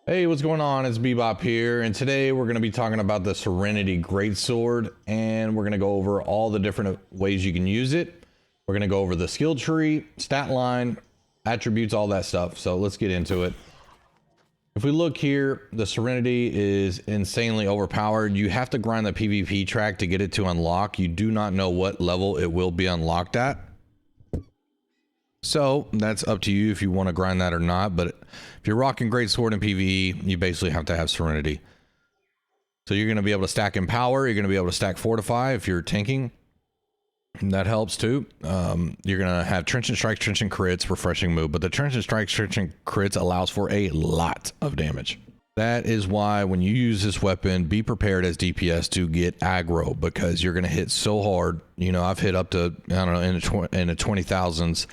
Hey, what's going on? It's Bebop here, and today we're going to be talking about the Serenity Greatsword, and we're going to go over all the different ways you can use it. We're going to go over the skill tree, stat line, attributes, all that stuff. So let's get into it. If we look here, the Serenity is insanely overpowered. You have to grind the PvP track to get it to unlock. You do not know what level it will be unlocked at. So that's up to you if you want to grind that or not, but if you're rocking Greatsword in PvE, you basically have to have Serenity. So you're going to be able to stack Empower, you're going to be able to stack Fortify if you're tanking. That helps too. You're going to have Trenchant Strikes, Trenchant Crits, Refreshing Move, but the Trenchant Strikes, Trenchant Crits allows for a lot of damage. That is why when you use this weapon, be prepared as DPS to get aggro, because you're going to hit so hard. You know, I've hit up to, I don't know, in the 20,000s.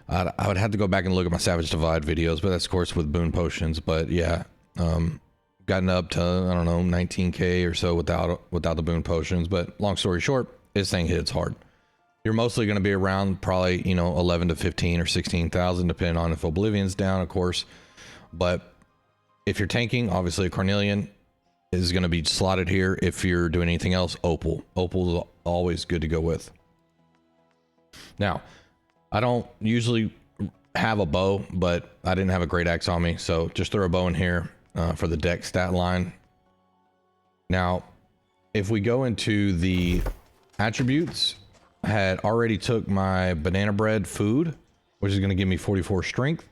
I would have to go back and look at my Savage Divide videos, but that's of course with boon potions. But yeah, gotten up to, I don't know, 19k or so without the boon potions. But long story short, this thing hits hard. You're mostly going to be around probably, you know, 11 to 15 or 16,000, depending on if Oblivion's down, of course. But if you're tanking, obviously a Carnelian is going to be slotted here. If you're doing anything else, Opal is always good to go with. Now, I don't usually have a bow, but I didn't have a great axe on me, so just throw a bow in here for the deck stat line. Now, if we go into the attributes, I had already took my banana bread food, which is going to give me 44 strength.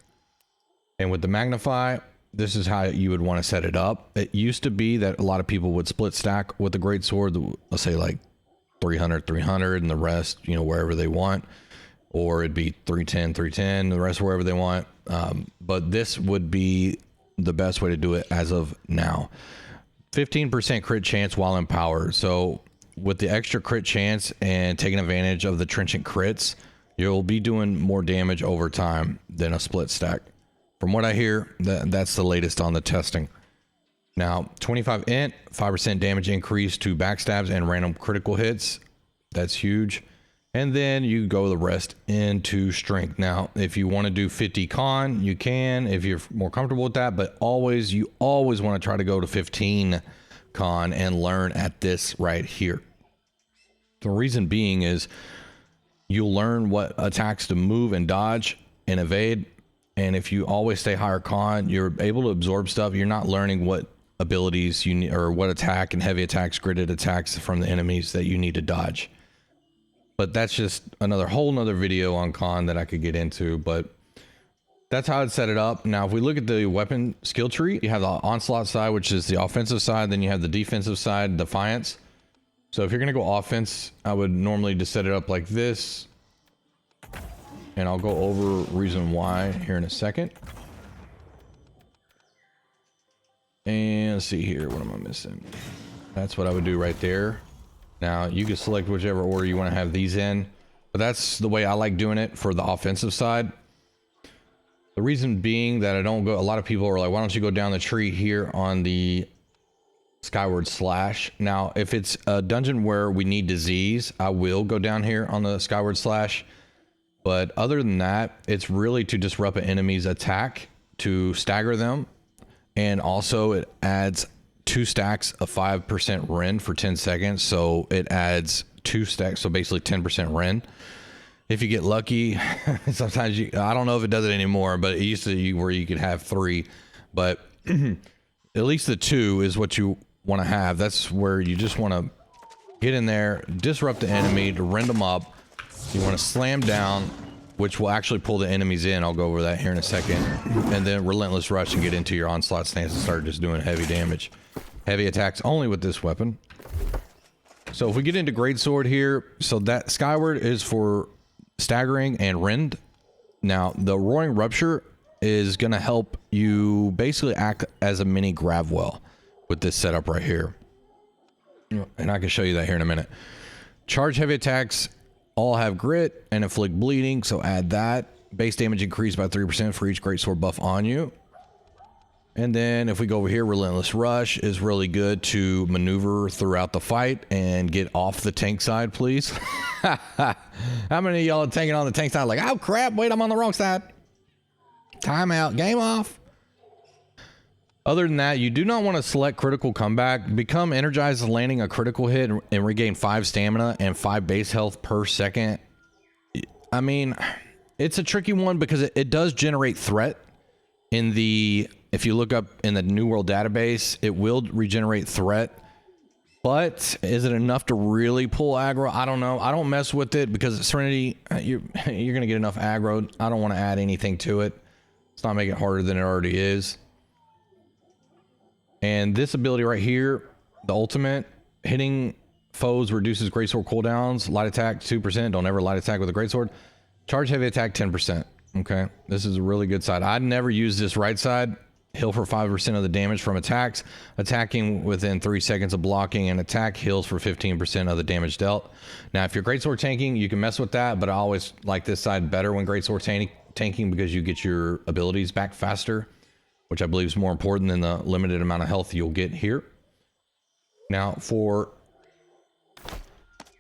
And with the magnify, this is how you would want to set it up. It used to be that a lot of people would split stack with the Greatsword, let's say like 300, and the rest, you know, wherever they want. Or it'd be 310, the rest wherever they want. But this would be the best way to do it as of now. 15% crit chance while in power. So with the extra crit chance and taking advantage of the trenchant crits, you'll be doing more damage over time than a split stack. From what I hear, that's the latest on the testing. Now, 25 int, 5% damage increase to backstabs and random critical hits. That's huge. And then you go the rest into strength. Now, if you want to do 50 con, you can, if you're more comfortable with that, but you always want to try to go to 15 con and learn at this right here. The reason being is you'll learn what attacks to move and dodge and evade. And if you always stay higher con, you're able to absorb stuff. You're not learning what abilities you need, or what attack and heavy attacks, gridded attacks from the enemies that you need to dodge. But that's just whole nother video on con that I could get into, but that's how I'd set it up. Now, if we look at the weapon skill tree, you have the onslaught side, which is the offensive side. Then you have the defensive side, defiance. So if you're going to go offense, I would normally just set it up like this. And I'll go over reason why here in a second. And let's see here. What am I missing? That's what I would do right there. Now, you can select whichever order you want to have these in, but that's the way I like doing it for the offensive side. The reason being that I don't go, a lot of people are like, why don't you go down the tree here on the Skyward Slash? Now, if it's a dungeon where we need disease, I will go down here on the Skyward Slash. But other than that, it's really to disrupt an enemy's attack, to stagger them. And also it adds 2 stacks of 5% Ren for 10 seconds. So it adds 2 stacks. So basically 10% Ren. If you get lucky, sometimes I don't know if it does it anymore, but it used to where you could have 3, but at least the 2 is what you want to have. That's where you just want to get in there, disrupt the enemy to rend them up. You want to slam down, which will actually pull the enemies in. I'll go over that here in a second. And then relentless rush and get into your onslaught stance and start just doing heavy damage. Heavy attacks only with this weapon. So if we get into Greatsword here, so that Skyward is for staggering and rend. Now the Roaring Rupture is going to help you basically act as a mini grab well with this setup right here. And I can show you that here in a minute. Charge heavy attacks all have grit and inflict bleeding, so add that. Base damage increased by 3% for each Greatsword buff on you. And then if we go over here, Relentless Rush is really good to maneuver throughout the fight and get off the tank side, please. How many of y'all are tanking on the tank side like, oh crap, wait, I'm on the wrong side. Timeout, game off. Other than that, you do not want to select critical comeback. Become energized landing a critical hit and regain 5 stamina and 5 base health per second. I mean, it's a tricky one because it does generate threat in the, if you look up in the New World database, it will regenerate threat. But is it enough to really pull aggro? I don't know. I don't mess with it because Serenity, you're going to get enough aggro. I don't want to add anything to it. Let's not make it harder than it already is. And this ability right here, the ultimate, hitting foes reduces greatsword cooldowns. Light attack 2%. Don't ever light attack with a greatsword. Charge heavy attack 10%. Okay, this is a really good side. I'd never use this right side. Heal for 5% of the damage from attacks. Attacking within 3 seconds of blocking an attack heals for 15% of the damage dealt. Now, if you're greatsword tanking, you can mess with that, but I always like this side better when greatsword tanking because you get your abilities back faster, which I believe is more important than the limited amount of health you'll get here. Now,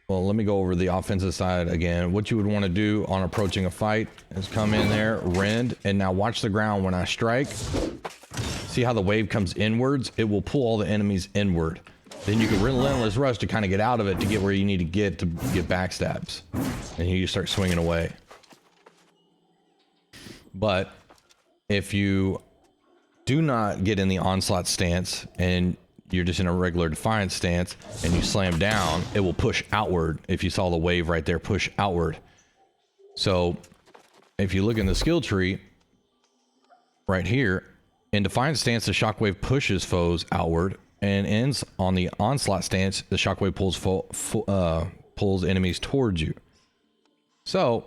well, let me go over the offensive side again. What you would want to do on approaching a fight is come in there, rend, and now watch the ground when I strike. See how the wave comes inwards? It will pull all the enemies inward. Then you can relentless rush to kind of get out of it to get where you need to get backstabs. And you start swinging away. But if you do not get in the onslaught stance and you're just in a regular defiance stance and you slam down, it will push outward. If you saw the wave right there, push outward. So if you look in the skill tree right here, in defiance stance, the shockwave pushes foes outward, and ends on the onslaught stance, the shockwave pulls enemies towards you. So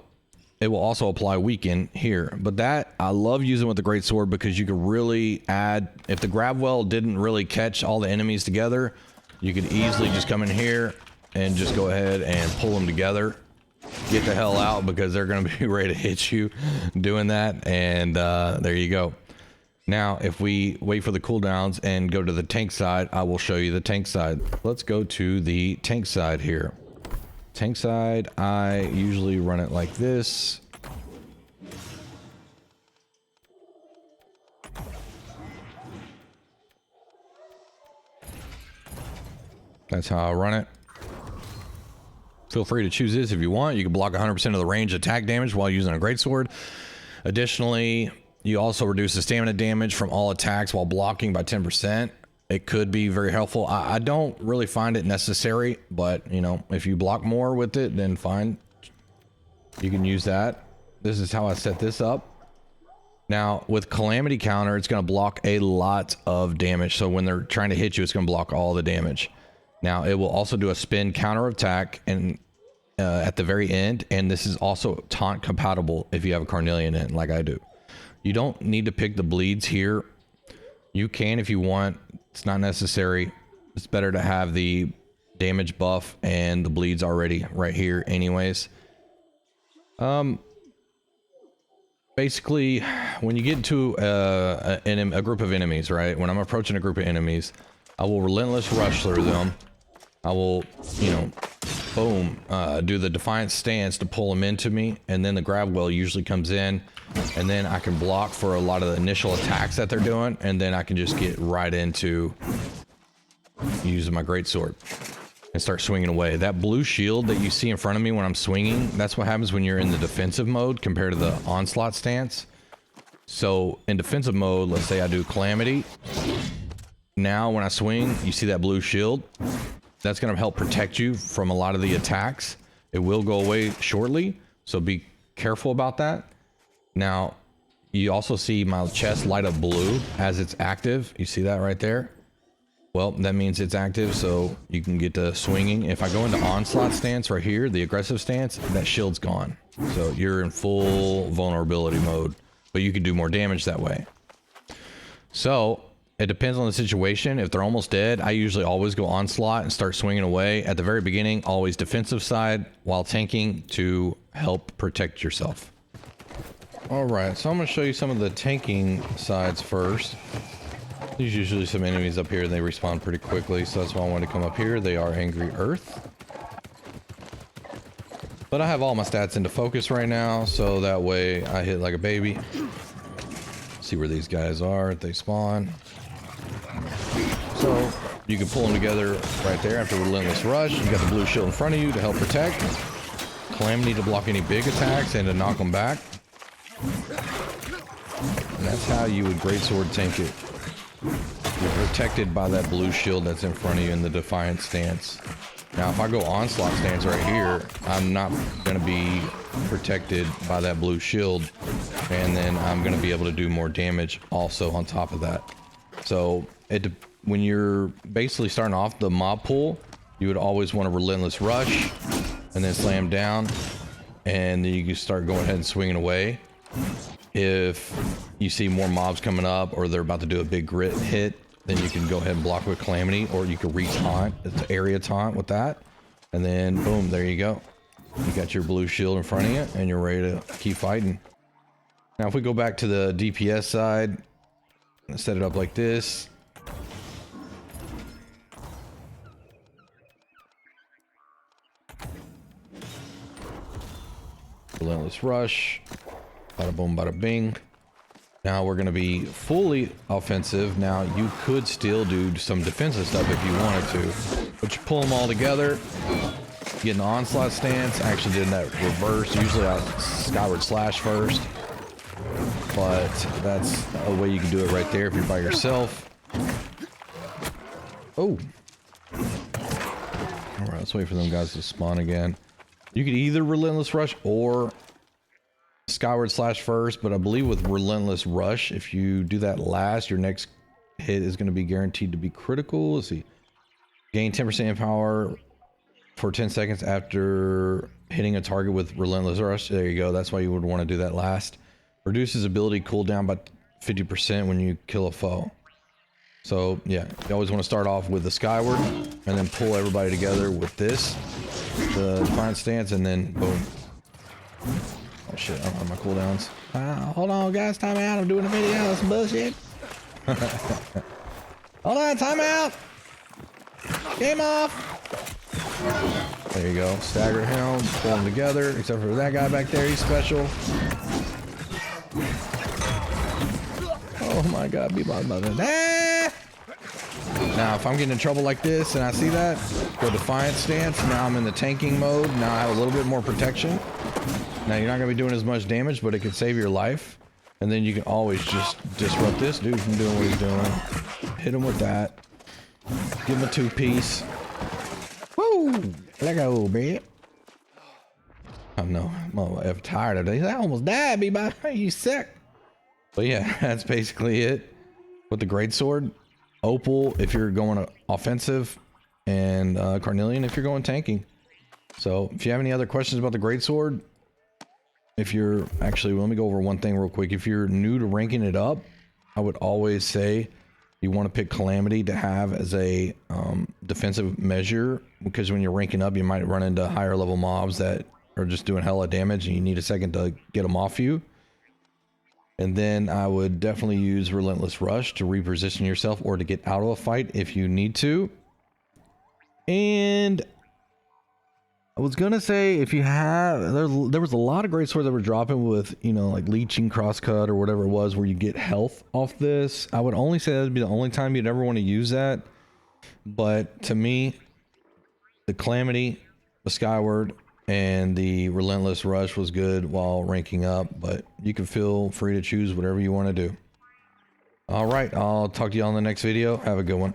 it will also apply weaken here, but that I love using with the greatsword because you can really add, if the grab well didn't really catch all the enemies together, you could easily just come in here and just go ahead and pull them together, get the hell out because they're going to be ready to hit you doing that. And there you go. Now, if we wait for the cooldowns and go to the tank side, I will show you the tank side. Let's go to the tank side here. Tank side, I usually run it like this. That's how I run it. Feel free to choose this if you want. You can block 100% of the range attack damage while using a greatsword. Additionally, you also reduce the stamina damage from all attacks while blocking by 10%. It could be very helpful. I don't really find it necessary, but you know, if you block more with it, then fine. You can use that. This is how I set this up. Now with calamity counter, it's going to block a lot of damage. So when they're trying to hit you, it's going to block all the damage. Now it will also do a spin counter attack and at the very end. And this is also taunt compatible if you have a Carnelian in, like I do. You don't need to pick the bleeds here. You can if you want. It's not necessary. It's better to have the damage buff and the bleeds already right here anyways. Basically, when you get into a group of enemies, right? When I'm approaching a group of enemies, I will relentless rush through them. I will, you know, boom, do the defiant stance to pull them into me, and then the grab well usually comes in, and then I can block for a lot of the initial attacks that they're doing, and then I can just get right into using my greatsword and start swinging away. That blue shield that you see in front of me when I'm swinging, that's what happens when you're in the defensive mode compared to the onslaught stance. So in defensive mode, let's say I do calamity. Now when I swing, you see that blue shield. That's going to help protect you from a lot of the attacks. It will go away shortly, so be careful about that. Now, you also see my chest light up blue as it's active. You see that right there? Well, that means it's active, so you can get to swinging. If I go into onslaught stance right here, the aggressive stance, that shield's gone. So you're in full vulnerability mode, but you can do more damage that way. So it depends on the situation. If they're almost dead, I usually always go onslaught and start swinging away. At the very beginning, always defensive side while tanking to help protect yourself. All right, so I'm going to show you some of the tanking sides first. There's usually some enemies up here and they respawn pretty quickly, so that's why I wanted to come up here. They are Angry Earth. But I have all my stats into focus right now, so that way I hit like a baby. See where these guys are if they spawn. So you can pull them together right there after Relentless Rush. You got the blue shield in front of you to help protect. Calamity to block any big attacks and to knock them back. And that's how you would Greatsword tank it. You're protected by that blue shield that's in front of you in the Defiant stance. Now, if I go Onslaught stance right here, I'm not going to be protected by that blue shield. And then I'm going to be able to do more damage also on top of that. So when you're basically starting off the mob pool, you would always want a Relentless Rush and then slam down. And then you can start going ahead and swinging away. If you see more mobs coming up or they're about to do a big grit hit, then you can go ahead and block with Calamity, or you can re-taunt. It's area taunt with that. And then boom, there you go. You got your blue shield in front of you and you're ready to keep fighting. Now if we go back to the DPS side, set it up like this. Relentless Rush. Bada boom, bada bing. Now we're going to be fully offensive. Now you could still do some defensive stuff if you wanted to, but you pull them all together, get an onslaught stance. I actually did that reverse. Usually I skyward slash first, but that's a way you can do it right there if you're by yourself. Oh, all right, let's wait for them guys to spawn again. You could either Relentless Rush or skyward slash first, but I believe with Relentless Rush, if you do that last, your next hit is going to be guaranteed to be critical. Let's see. Gain 10% power for 10 seconds after hitting a target with Relentless Rush. There you go. That's why you would want to do that last. Reduces ability cooldown by 50% when you kill a foe. So yeah, you always want to start off with the skyward and then pull everybody together with this, the Defiant stance, and then boom. Oh shit, I don't have my cooldowns. Hold on guys, time out. I'm doing a video. That's some bullshit. Hold on, time out. Game off. There you go. Stagger him, pull them together, except for that guy back there. He's special. Oh my god, be my mother. Ah! Now, if I'm getting in trouble like this and I see that, go Defiant stance. Now I'm in the tanking mode. Now I have a little bit more protection. Now you're not going to be doing as much damage, but it can save your life. And then you can always just disrupt this dude from doing what he's doing. Hit him with that. Give him a two-piece. Woo! Let go, man. I know. I'm tired of this. I almost died, B-Bye. You sick. But yeah, that's basically it. With the Greatsword. Opal if you're going offensive. And Carnelian if you're going tanking. So if you have any other questions about the Greatsword, if you're actually, let me go over one thing real quick. If you're new to ranking it up, I would always say you want to pick Calamity to have as a defensive measure, because when you're ranking up, you might run into higher level mobs that are just doing hella damage and you need a second to get them off you. And then I would definitely use Relentless Rush to reposition yourself or to get out of a fight if you need to. And I was gonna say, if you have, there was a lot of Greatswords that were dropping with, you know, like leeching, crosscut, or whatever it was, where you get health off this. I would only say that would be the only time you'd ever want to use that. But to me, the Calamity, the Skyward, and the Relentless Rush was good while ranking up. But you can feel free to choose whatever you want to do. All right, I'll talk to you on the next video. Have a good one.